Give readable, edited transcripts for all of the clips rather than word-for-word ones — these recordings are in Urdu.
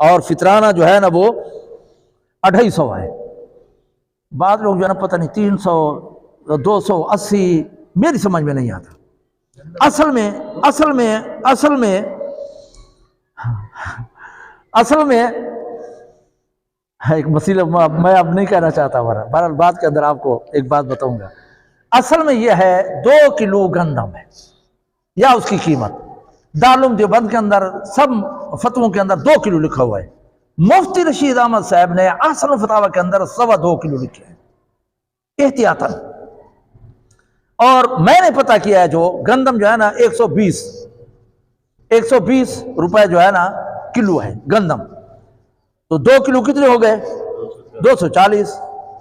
اور فطرانہ جو ہے نا وہ 250 ہے. بعض لوگ جو ہے نا پتہ نہیں 300 280 میری سمجھ میں نہیں آتا. اصل میں ایک مسئلہ میں اب نہیں کہنا چاہتا. بہرحال بات کے اندر آپ کو ایک بات بتاؤں گا. اصل میں یہ ہے 2 کلو گندم ہے یا اس کی قیمت. دارالعلوم دیوبند کے اندر سب فتووں کے اندر 2 کلو لکھا ہوا ہے. مفتی رشید احمد صاحب نے احسن الفتاوی کے اندر 2.25 کلو لکھے ہیں احتیاطاً. اور میں نے پتہ کیا ہے جو گندم جو ہے نا 120 روپے جو ہے نا کلو ہے گندم. تو 2 کلو کتنے ہو گئے 240.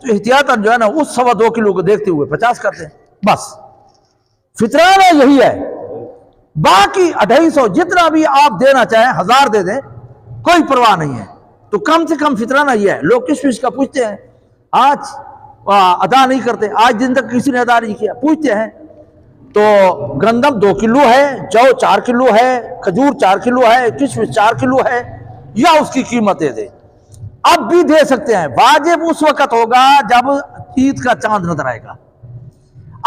تو احتیاطاً جو ہے نا اس 2.25 کلو کو دیکھتے ہوئے 50 کرتے ہیں بس. فطرانہ یہی ہے. باقی 250 جتنا بھی آپ دینا چاہیں 1000 دے دیں کوئی پرواہ نہیں ہے. تو کم سے کم فطرانہ یہ ہے. لوگ کس کا پوچھتے ہیں آج ادا نہیں کرتے, آج دن تک کسی نے ادا نہیں کیا, پوچھتے ہیں. تو گندم 2 کلو ہے, جو 4 کلو ہے, کھجور 4 کلو ہے, کشمش 4 کلو ہے, یا اس کی قیمت دے دے. اب بھی دے سکتے ہیں. واجب اس وقت ہوگا جب عید کا چاند نظر آئے گا.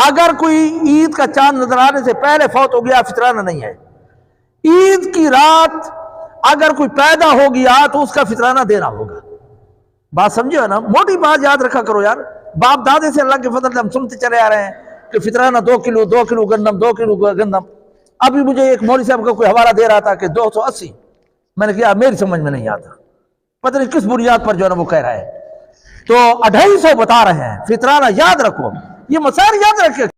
اگر کوئی عید کا چاند نظر آنے سے پہلے فوت ہو گیا فطرانہ نہیں ہے. عید کی رات اگر کوئی پیدا ہو گیا تو اس کا فطرانہ دینا ہوگا. بات سمجھے نا, موٹی بات یاد رکھا کرو یار. باپ دادے سے اللہ کے فضل سے ہم سنتے چلے آ رہے ہیں کہ فطرانہ 2 کلو گندم 2 کلو گندم. ابھی مجھے ایک مولوی صاحب کا کوئی حوالہ دے رہا تھا کہ 280. میں نے کہا میری سمجھ میں نہیں آتا, پتہ نہیں کس بنیاد پر جو ہے نا وہ کہہ رہا ہے. تو 250 بتا رہے ہیں. فطرانہ یاد رکھو, یہ مسائل یاد رکھے.